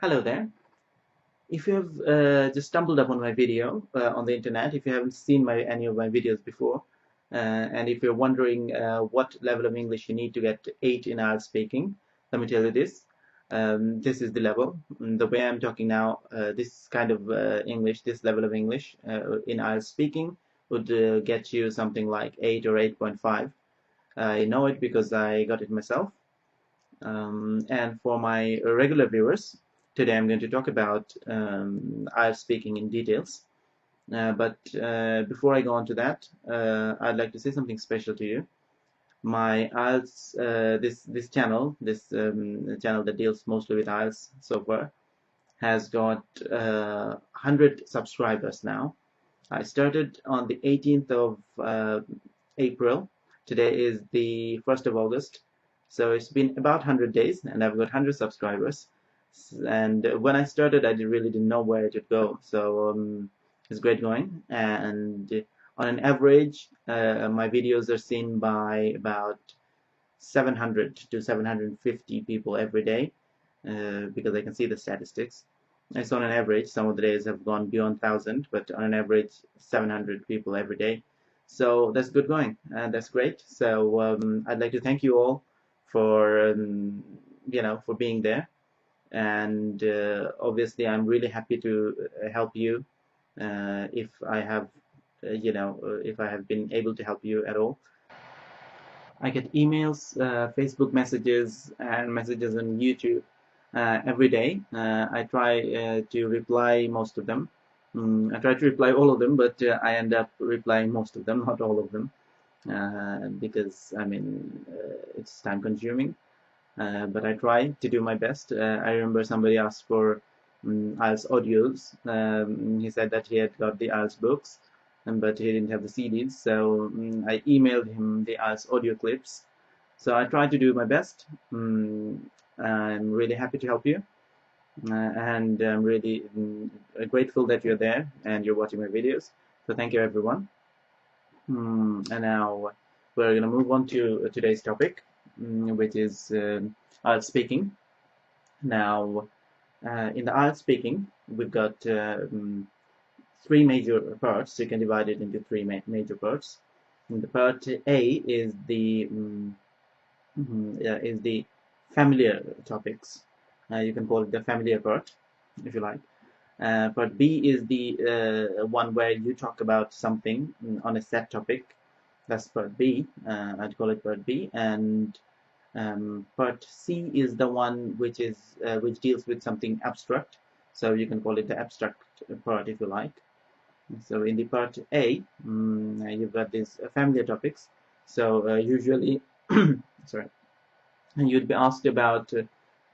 Hello there. If you have just stumbled upon my video on the internet, if you haven't seen any of my videos before, and if you're wondering what level of English you need to get 8 in IELTS speaking, let me tell you this. This is the level. The way I'm talking now, this kind of English, this level of English in IELTS speaking would get you something like 8 or 8.5. I know it because I got it myself. And for my regular viewers, today I'm going to talk about IELTS speaking in details. But before I go on to that, I'd like to say something special to you. My IELTS, this channel, this channel that deals mostly with IELTS so far, has got 100 subscribers now. I started on the 18th of April. Today is the 1st of August. So it's been about 100 days and I've got 100 subscribers. And when I started, I really didn't know where it would go. So it's great going. And on an average, my videos are seen by about 700 to 750 people every day because I can see the statistics. It's on an average. Some of the days have gone beyond 1,000, but on an average, 700 people every day. So that's good going, and that's great. So I'd like to thank you all for for being there, and obviously I'm really happy to help you if I have if I have been able to help you at all. I get emails, Facebook messages, and messages on YouTube every day. I try to reply most of them. I try to reply all of them, but I end up replying most of them, not all of them, because I mean it's time consuming. But I try to do my best. I remember somebody asked for IELTS audios. He said that he had got the IELTS books, but he didn't have the CDs, so I emailed him the IELTS audio clips. So I try to do my best. I'm really happy to help you, and I'm really grateful that you're there and you're watching my videos. So thank you, everyone. And now we're going to move on to today's topic, which is IELTS speaking. Now, in the IELTS speaking, we've got three major parts. You can divide it into three major parts. And the part A is the familiar topics. You can call it the familiar part, if you like. Part B is the one where you talk about something on a set topic. That's part B. I'd call it part B. And part C is the one which deals with something abstract. So you can call it the abstract part, if you like. So in the part A, you've got these familiar topics. So usually, sorry, you'd be asked about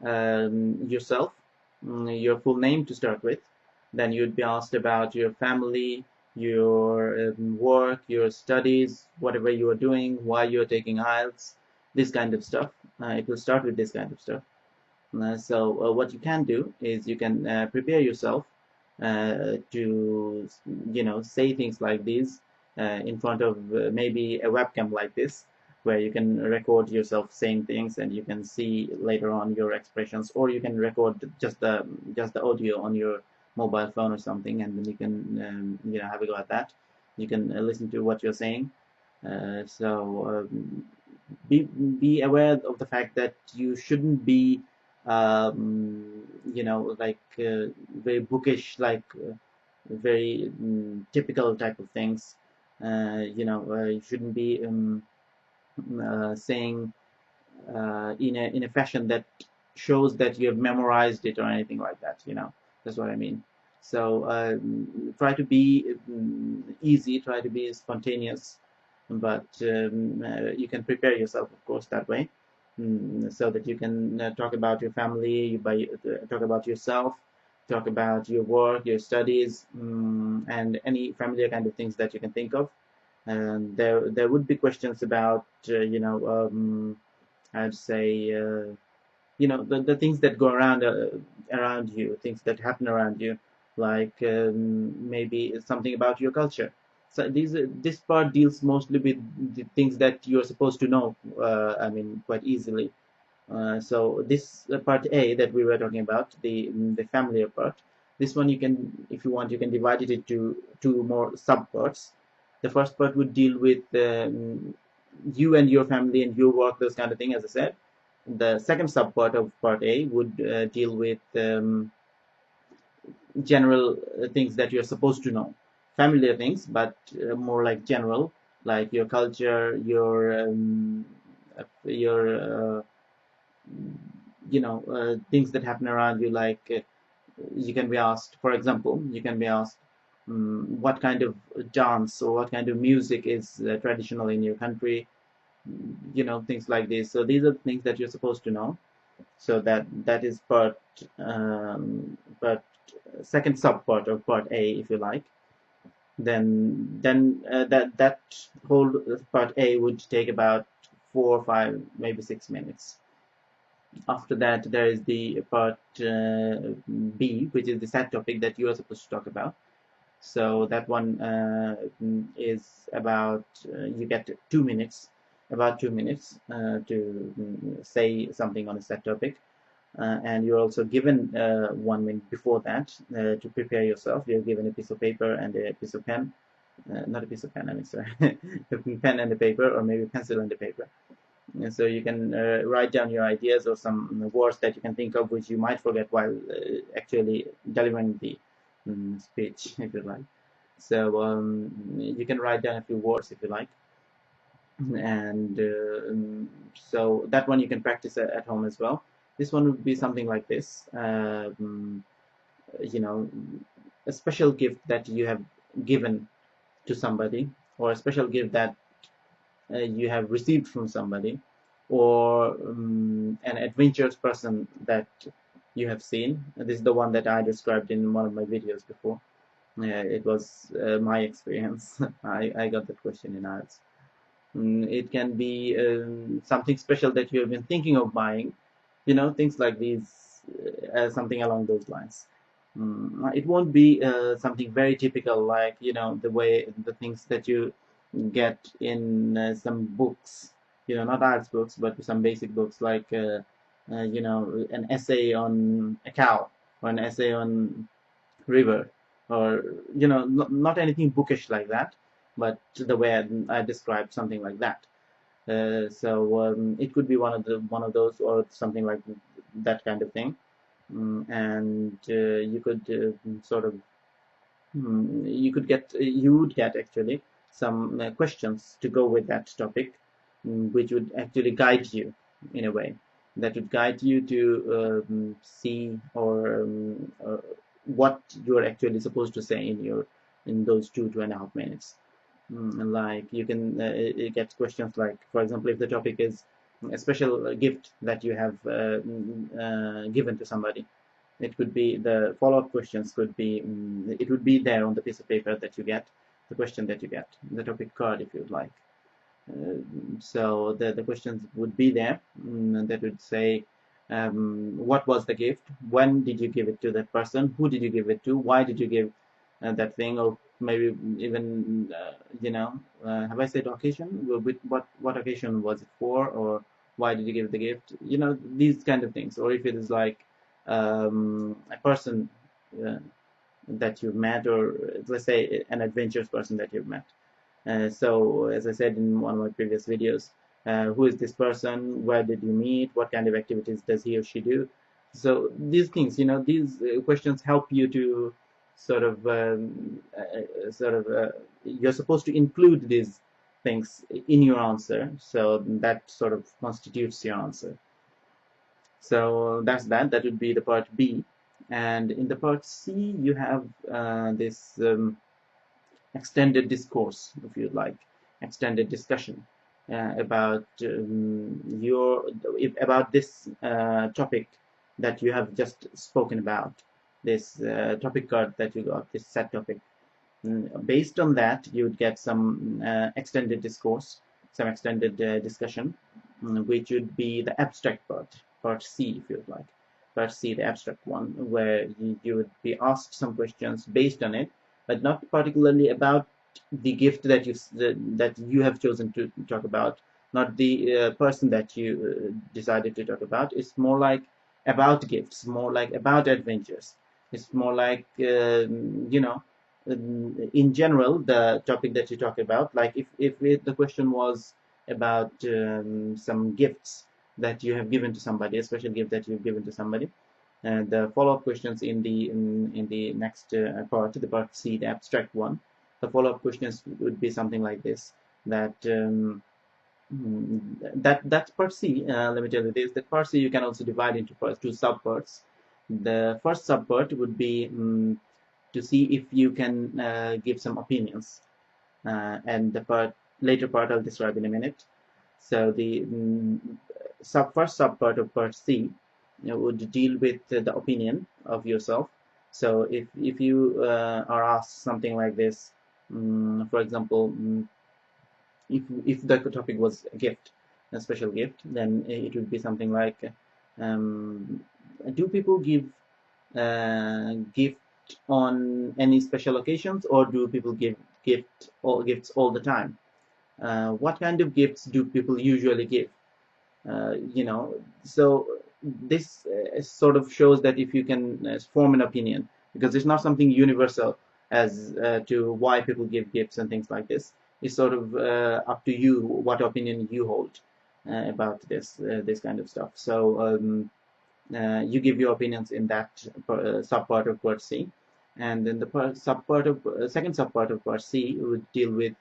yourself, your full name to start with. Then you'd be asked about your family, your work, your studies, whatever you are doing, why you're taking IELTS, this kind of stuff. It will start with this kind of stuff. So what you can do is you can prepare yourself to say things like these in front of maybe a webcam like this, where you can record yourself saying things and you can see later on your expressions, or you can record just the audio on your mobile phone or something, and then you can have a go at that. You can listen to what you're saying. So be aware of the fact that you shouldn't be very bookish, like very typical type of things. You shouldn't be saying in a fashion that shows that you have memorized it or anything like that. That's what I mean. So try to be easy, try to be spontaneous, but you can prepare yourself, of course, that way, so that you can talk about your family, talk about yourself, talk about your work, your studies, and any familiar kind of things that you can think of. And there would be questions about I'd say the things that go around you, things that happen around you, like maybe something about your culture. So this part deals mostly with the things that you're supposed to know. I mean, quite easily. So this part A that we were talking about, the familiar part, this one you can, if you want, you can divide it into two more subparts. The first part would deal with you and your family and your work, those kind of thing, as I said. The second subpart of part A would deal with general things that you're supposed to know, familiar things, but more like general, like your culture, your things that happen around you. Like you can be asked, for example, you can be asked what kind of dance or what kind of music is traditional in your country, things like this. So these are the things that you're supposed to know. So that is part second subpart of part A, if you like. Then that whole part A would take about 4 or 5, maybe 6 minutes. After that, there is the part B, which is the sad topic that you are supposed to talk about. So that one is about you get 2 minutes, about 2 minutes to say something on a set topic. And you're also given 1 minute before that to prepare yourself. You're given a piece of paper and a piece of pen, not a piece of pen, I mean, sorry, a pen and a paper, or maybe pencil and a paper. And so you can write down your ideas or some words that you can think of, which you might forget while actually delivering the speech, if you like. So you can write down a few words if you like. And so that one you can practice at home as well. This one would be something like this. You know, a special gift that you have given to somebody, or a special gift that you have received from somebody, or an adventurous person that you have seen. This is the one that I described in one of my videos before. It was my experience. I got that question in IELTS. It can be something special that you have been thinking of buying, things like these, something along those lines. It won't be something very typical, like the things that you get in some books, not arts books, but some basic books, like an essay on a cow, or an essay on river, or not anything bookish like that, but the way I described, something like that. So it could be one of those, or something like that kind of thing. And you could sort of you would get actually some questions to go with that topic, which would actually guide you in a way, that would guide you to see, or what you are actually supposed to say in those 2.5 minutes. Like you can get questions like, for example, if the topic is a special gift that you have given to somebody, it could be, the follow-up questions could be, it would be there on the piece of paper that you get, the question that you get, the topic card, if you'd like. So the questions would be there, that would say, what was the gift, when did you give it to that person, who did you give it to, why did you give that thing, or maybe even have I said occasion, what occasion was it for, or why did you give the gift, these kind of things. Or if it is like a person that you've met, or let's say an adventurous person that you've met. So as I said in one of my previous videos, who is this person, where did you meet, what kind of activities does he or she do. So these things, these questions help you to sort of you're supposed to include these things in your answer, so that sort of constitutes your answer. So that would be the part B. And in the part C, you have this extended discourse, if you'd like, extended discussion about about this topic that you have just spoken about, this topic card that you got, this set topic. Based on that, you would get some extended discourse, some extended discussion, which would be the abstract part C, if you'd like. Part C, the abstract one, where you would be asked some questions based on it, but not particularly about the gift that you have chosen to talk about, not the person that you decided to talk about. It's more like about gifts, more like about adventures. It's more like in general the topic that you talk about. Like if the question was about some gifts that you have given to somebody, a special gift that you've given to somebody, the follow-up questions in the next part, the part C, the abstract one, the follow-up questions would be something like this. That that part C, let me tell you this, that part C you can also divide into two subparts. The first subpart would be to see if you can give some opinions, and the later part I'll describe in a minute. So the first subpart of part C would deal with the opinion of yourself. So if you are asked something like this, for example, if the topic was a gift, a special gift, then it would be something like, um, do people give gift on any special occasions, or do people give gifts all the time? What kind of gifts do people usually give? So this sort of shows that if you can form an opinion, because it's not something universal as to why people give gifts and things like this. It's sort of up to you what opinion you hold about this kind of stuff. So you give your opinions in that subpart of part C, and then the second subpart of part C would deal with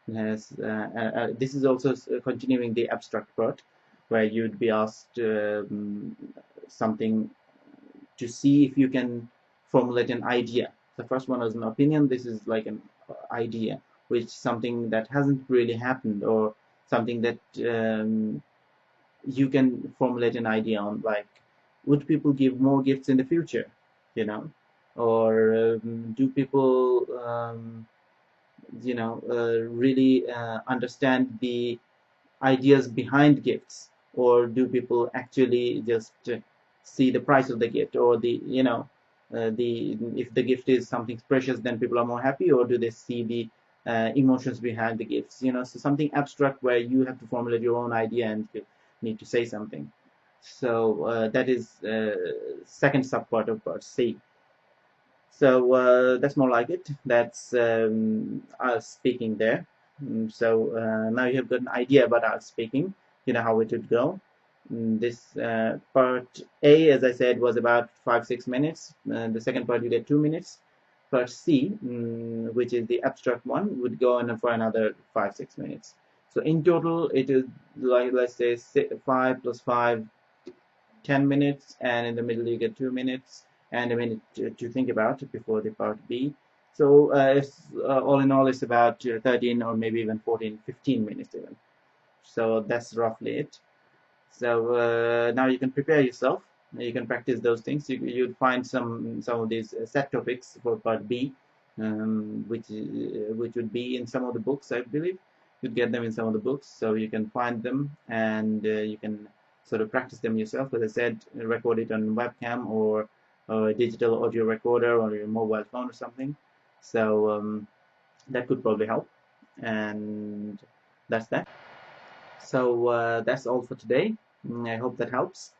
this is also continuing the abstract part, where you'd be asked something to see if you can formulate an idea. The first one is an opinion. This is like an idea, which is something that hasn't really happened, or something that you can formulate an idea on, like, would people give more gifts in the future, you know, or do people really understand the ideas behind gifts, or do people actually just see the price of the gift, or the if the gift is something precious, then people are more happy, or do they see the emotions behind the gifts, so something abstract where you have to formulate your own idea and you need to say something. So that is second subpart of part C. So that's more like it. That's us speaking there. So now you have got an idea about us speaking. You know how it would go. This part A, as I said, was about 5-6 minutes. The second part you get 2 minutes. Part C, which is the abstract one, would go on for another 5-6 minutes. So in total, it is like, let's say 5 plus 5, 10 minutes, and in the middle you get 2 minutes and a minute to think about before the part B. So all in all, it's about 13 or maybe even 14, 15 minutes even. So that's roughly it. So now you can prepare yourself. You can practice those things. You'd find some of these set topics for part B, which would be in some of the books, I believe. You'd get them in some of the books, so you can find them, and you can sort of practice them yourself. As I said, record it on webcam or a digital audio recorder or your mobile phone or something. So that could probably help. And that's that. So that's all for today. I hope that helps.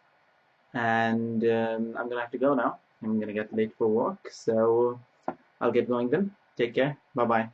And I'm gonna have to go now. I'm gonna get late for work, so I'll get going then. Take care. Bye bye.